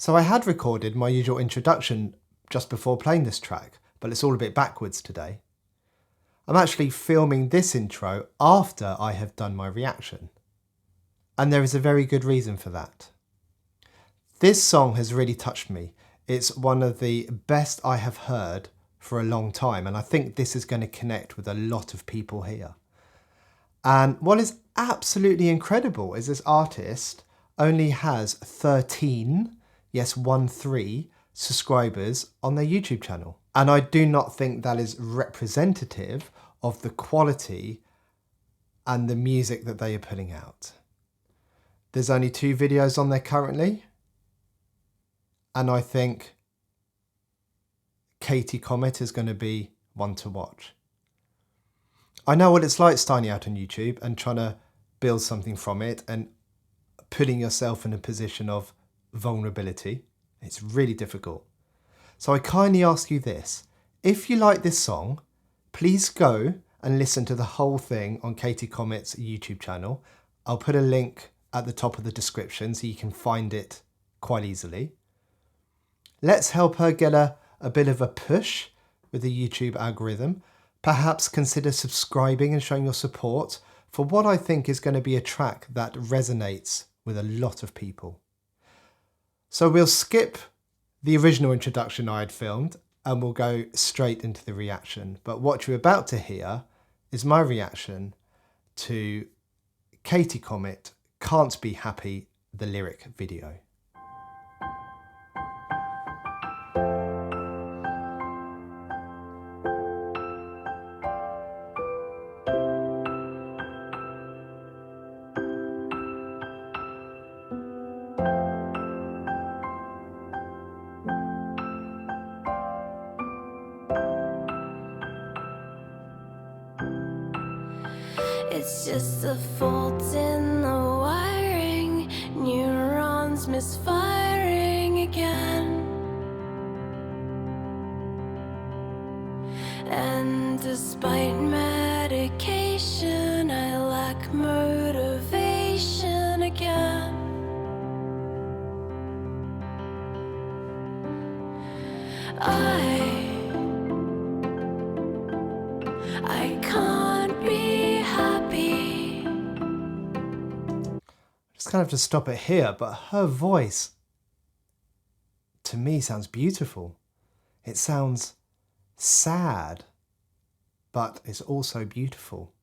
So I had recorded my usual introduction just before playing this track, but it's all a bit backwards today. I'm actually filming this intro after I have done my reaction. And there is a very good reason for that. This song has really touched me. It's one of the best I have heard for a long time, and I think this is going to connect with a lot of people here. And what is absolutely incredible is this artist only has 13, yes 13, subscribers on their YouTube channel. And I do not think that is representative of the quality and the music that they are putting out. There's only 2 videos on there currently. And I think Katie Comet is going to be one to watch. I know what it's like starting out on YouTube and trying to build something from it and putting yourself in a position of vulnerability. It's really difficult. So I kindly ask you this. If you like this song, please go and listen to the whole thing on Katie Comet's YouTube channel. I'll put a link at the top of the description so you can find it quite easily. Let's help her get a bit of a push with the YouTube algorithm. Perhaps consider subscribing and showing your support for what I think is going to be a track that resonates with a lot of people. So we'll skip the original introduction I had filmed and we'll go straight into the reaction. But what you're about to hear is my reaction to Katie Comet Can't Be Happy, the lyric video. It's just a fault in the wiring, neurons misfiring again. And despite medication, I lack motivation again. I can't be happy. Just kind of to stop it here, but her voice to me sounds beautiful. It sounds sad, but it's also beautiful.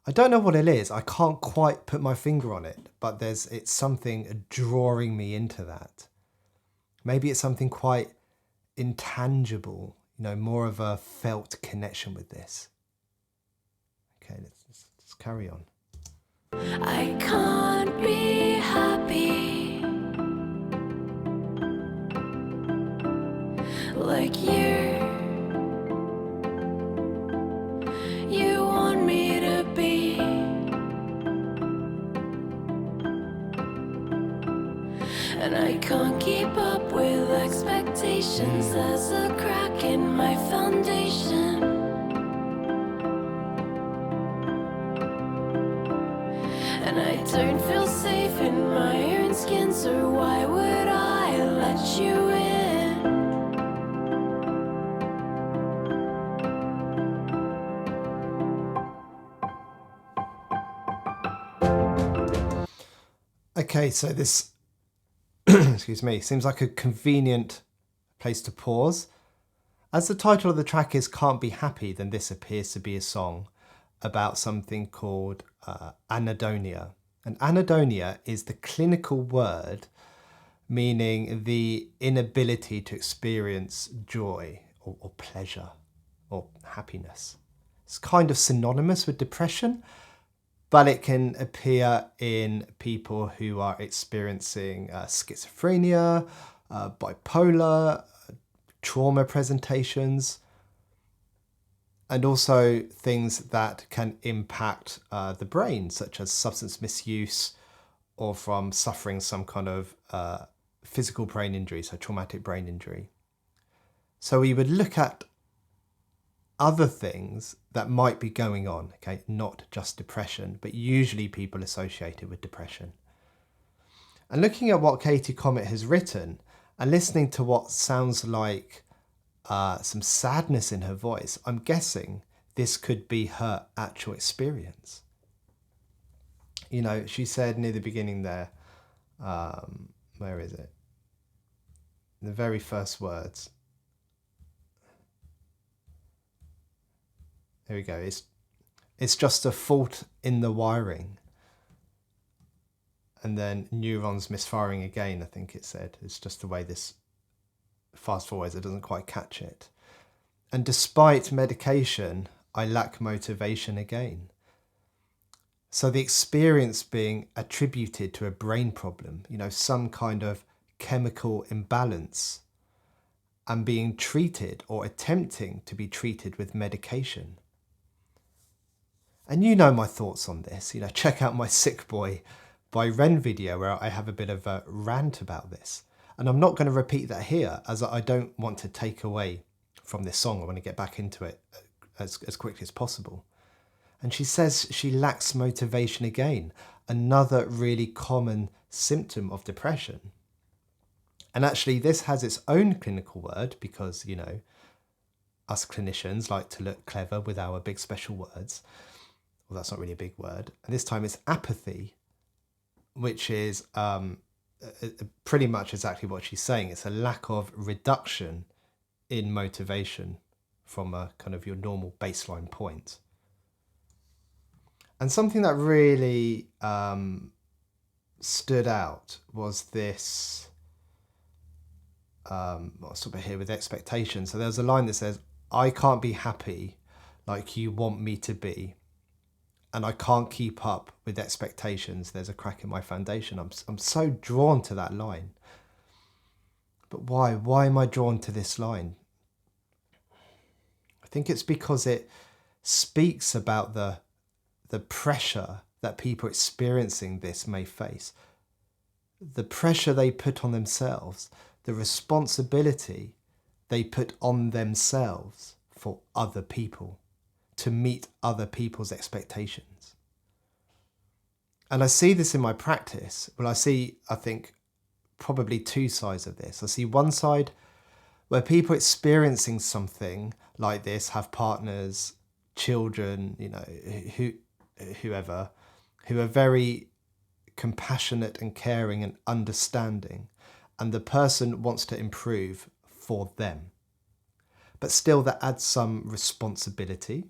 I don't know what it is. I can't quite put my finger on it, but it's something drawing me into that. Maybe it's something quite intangible, more of a felt connection with this. Okay, let's carry on. I can't be happy like you want me to be. And I can't keep up with expectations. There's a crack in my foundation. And I don't feel safe in my own skin, so why would I let you in? Okay, so this, excuse me, seems like a convenient place to pause. As the title of the track is Can't Be Happy, then this appears to be a song about something called anhedonia. And anhedonia is the clinical word meaning the inability to experience joy or pleasure or happiness. It's kind of synonymous with depression, but it can appear in people who are experiencing schizophrenia, bipolar, trauma presentations, and also things that can impact the brain, such as substance misuse or from suffering some kind of physical brain injury, so traumatic brain injury. So we would look at other things that might be going on, okay, not just depression, but usually people associated with depression. And looking at what Katie Comet has written and listening to what sounds like some sadness in her voice, I'm guessing this could be her actual experience. You know, she said near the beginning there, where is it? The very first words. Here we go. It's just a fault in the wiring. And then neurons misfiring again, I think it said. It's just the way this fast forwards, it doesn't quite catch it. And despite medication, I lack motivation again. So the experience being attributed to a brain problem, you know, some kind of chemical imbalance, and being treated or attempting to be treated with medication. And you know my thoughts on this. You know, check out my Sick Boy by Ren video where I have a bit of a rant about this. And I'm not going to repeat that here, as I don't want to take away from this song. I want to get back into it as quickly as possible. And she says she lacks motivation again, another really common symptom of depression. And actually this has its own clinical word because, you know, us clinicians like to look clever with our big special words. Well, that's not really a big word. And this time it's apathy, which is pretty much exactly what she's saying. It's a lack of reduction in motivation from a kind of your normal baseline point. And something that really stood out was this, I'll stop it here with expectations. So there's a line that says, I can't be happy like you want me to be. And I can't keep up with expectations. There's a crack in my foundation. I'm so drawn to that line. But why? Why am I drawn to this line? I think it's because it speaks about the pressure that people experiencing this may face. The pressure they put on themselves, the responsibility they put on themselves for other people, to meet other people's expectations. And I see this in my practice. Well, I think, probably two sides of this. I see one side where people experiencing something like this have partners, children, you know, whoever, who are very compassionate and caring and understanding, and the person wants to improve for them. But still that adds some responsibility.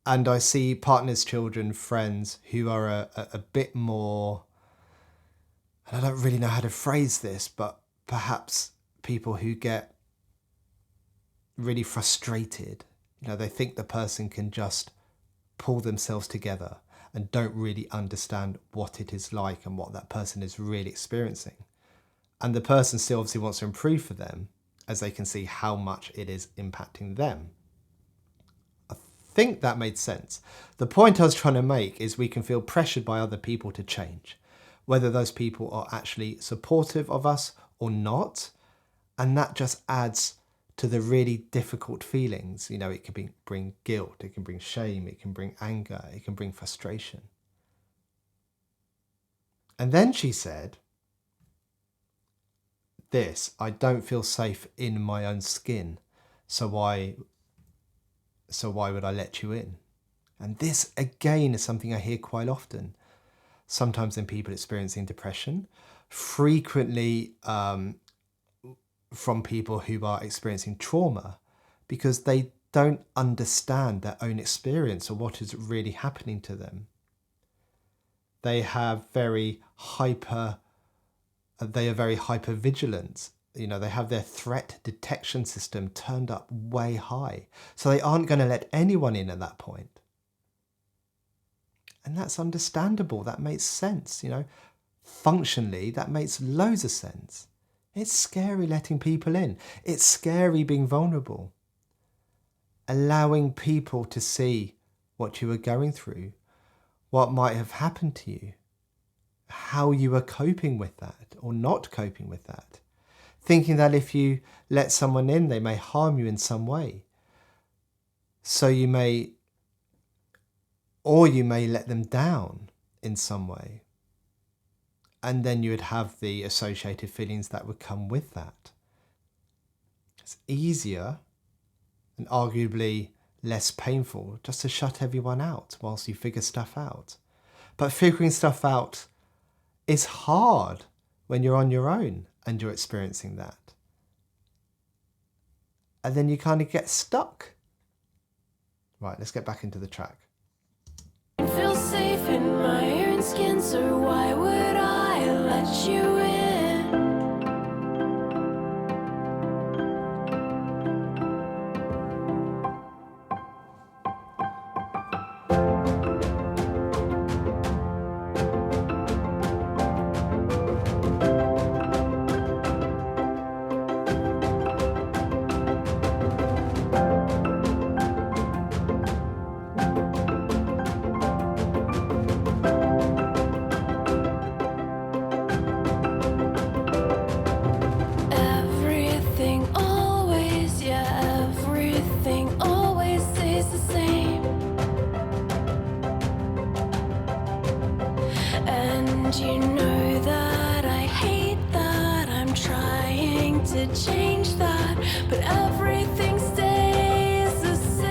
And I see partners, children, friends who are a bit more, and I don't really know how to phrase this, but perhaps people who get really frustrated. You know, they think the person can just pull themselves together and don't really understand what it is like and what that person is really experiencing. And the person still obviously wants to improve for them, as they can see how much it is impacting them. I think that made sense. The point I was trying to make is we can feel pressured by other people to change, whether those people are actually supportive of us or not. And that just adds to the really difficult feelings. You know, it can bring guilt, it can bring shame, it can bring anger, it can bring frustration. And then she said this, I don't feel safe in my own skin, so why would I let you in? And this again is something I hear quite often, sometimes in people experiencing depression, frequently from people who are experiencing trauma, because they don't understand their own experience or what is really happening to them. They are very hyper vigilant. You know, they have their threat detection system turned up way high. So they aren't going to let anyone in at that point. And that's understandable. That makes sense. You know, functionally, that makes loads of sense. It's scary letting people in. It's scary being vulnerable. Allowing people to see what you are going through, what might have happened to you, how you are coping with that or not coping with that. Thinking that if you let someone in, they may harm you in some way. So you may let them down in some way. And then you would have the associated feelings that would come with that. It's easier and arguably less painful just to shut everyone out whilst you figure stuff out. But figuring stuff out is hard when you're on your own and you're experiencing that. And then you kind of get stuck. Right, let's get back into the track. I feel safe in my own skin, so why would I let you in? Everything always, yeah, everything always stays the same. And you know that I hate that, I'm trying to change that, but everything stays the same.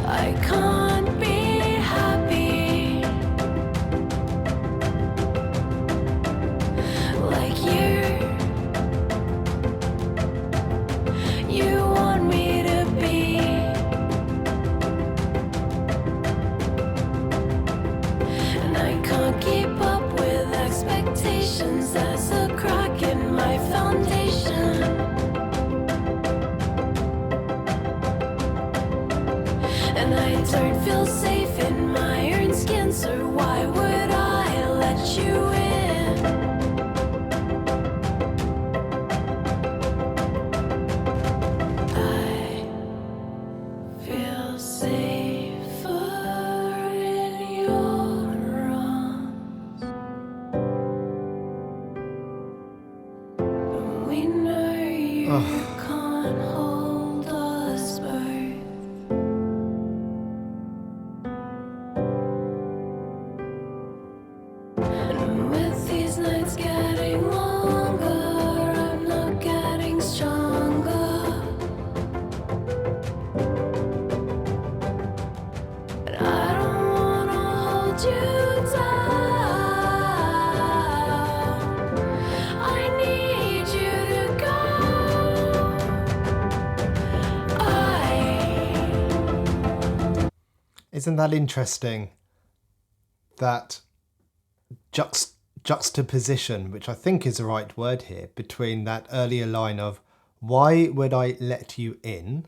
I can't be happy like you want me to be. And I can't keep up with expectations, there's a crack in my foundation. And I don't feel safe in my own skin, so why would I let you in? I feel safer in your arms. But we know you can't hold us both. And with these nights getting longer, I'm not getting stronger. And I don't wanna hold you down. I need you to go. Isn't that interesting? That juxtaposition, which I think is the right word here, between that earlier line of why would I let you in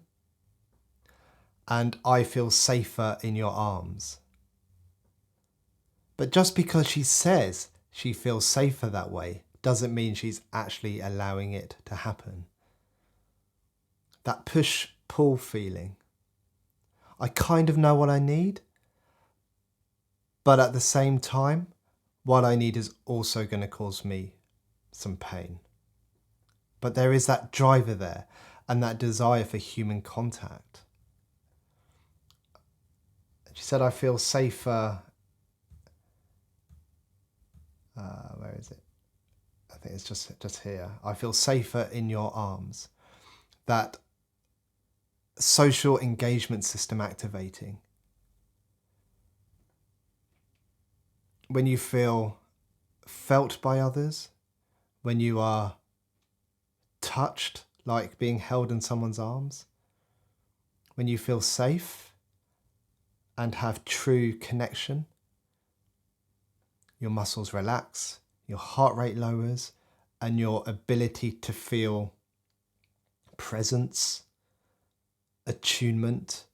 and I feel safer in your arms. But just because she says she feels safer that way doesn't mean she's actually allowing it to happen. That push-pull feeling. I kind of know what I need, but at the same time, what I need is also going to cause me some pain. But there is that driver there and that desire for human contact. She said, I feel safer. Where is it? I think it's just here. I feel safer in your arms. That social engagement system activating. When you feel felt by others, when you are touched, like being held in someone's arms, when you feel safe and have true connection, your muscles relax, your heart rate lowers, and your ability to feel presence, attunement,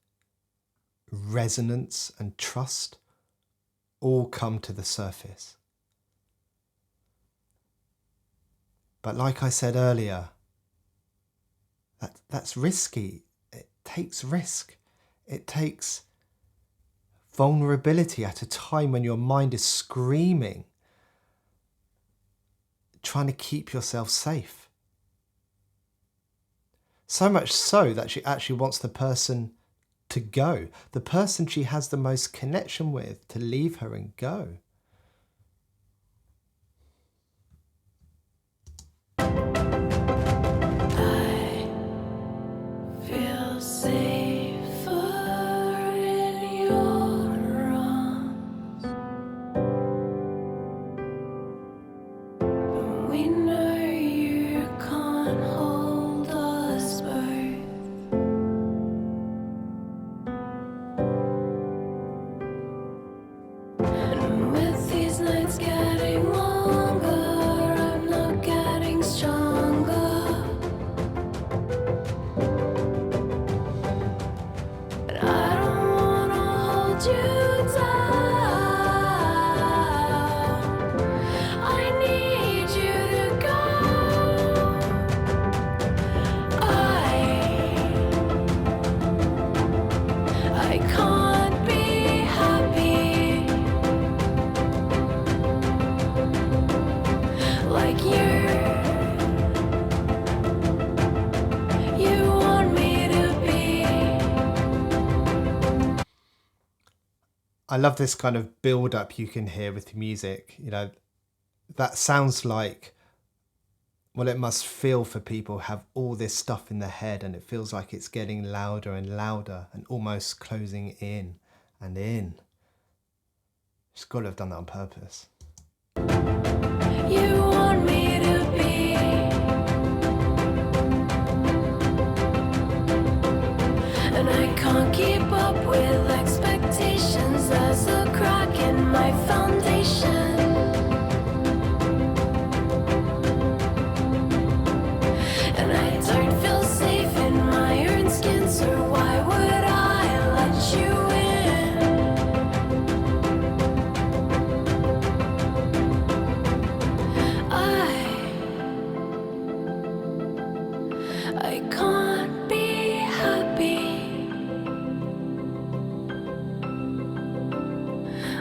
resonance, and trust all come to the surface. But like I said earlier, that's risky. It takes risk. It takes vulnerability at a time when your mind is screaming, trying to keep yourself safe. So much so that she actually wants the person to go, the person she has the most connection with to leave her and go. I feel safer in your arms. But we know you can't hold us both. And with these nights getting longer, I'm not getting stronger. But I don't wanna hold you down. I need you to go. I can't be happy like you want me to be. I love this kind of build up you can hear with the music. You know, that sounds like, well, it must feel for people have all this stuff in their head, and it feels like it's getting louder and louder and almost closing in and in. She's got to have done that on purpose. You want me to be. And I can't keep up with expectations. There's a crack in my foundation. And I don't feel safe in my own skin, so why would I let you in? I can't be happy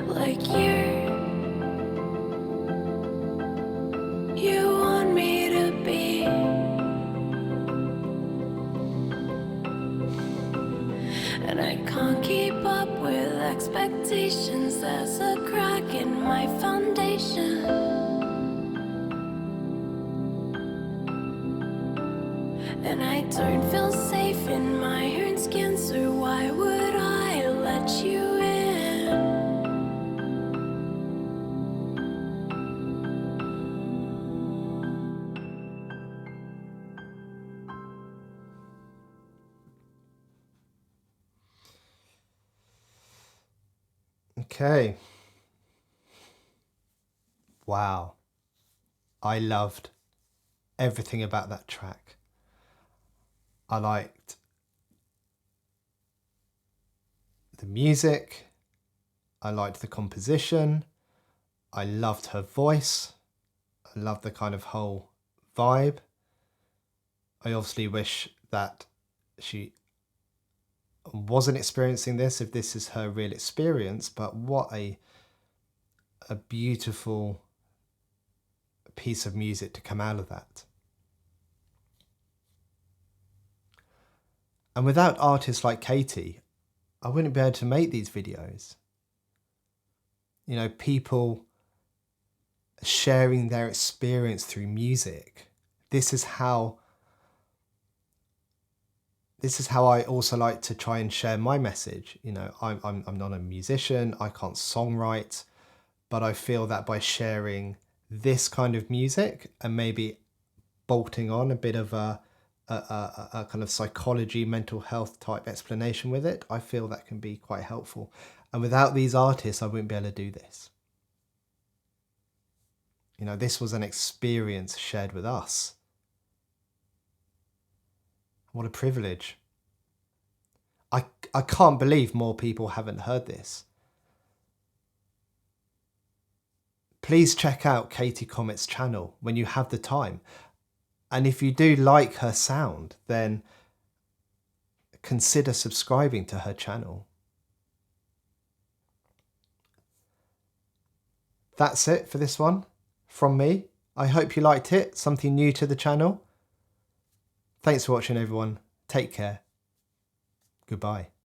like you want me to be. And I can't keep up with expectations. There's a crack in my foundation. And I don't feel safe in my own skin, so why would I let you in? Okay. Wow. I loved everything about that track. I liked the music. I liked the composition. I loved her voice. I loved the kind of whole vibe. I obviously wish that she wasn't experiencing this, if this is her real experience, but what a beautiful piece of music to come out of that. And without artists like Katie, I wouldn't be able to make these videos. You know, people sharing their experience through music. This is how I also like to try and share my message. You know, I'm not a musician, I can't songwrite, but I feel that by sharing this kind of music and maybe bolting on a bit of a kind of psychology, mental health type explanation with it, I feel that can be quite helpful. And without these artists, I wouldn't be able to do this. You know, this was an experience shared with us. What a privilege. I can't believe more people haven't heard this. Please check out Katie Comet's channel when you have the time. And if you do like her sound, then consider subscribing to her channel. That's it for this one from me. I hope you liked it, something new to the channel. Thanks for watching, everyone. Take care. Goodbye.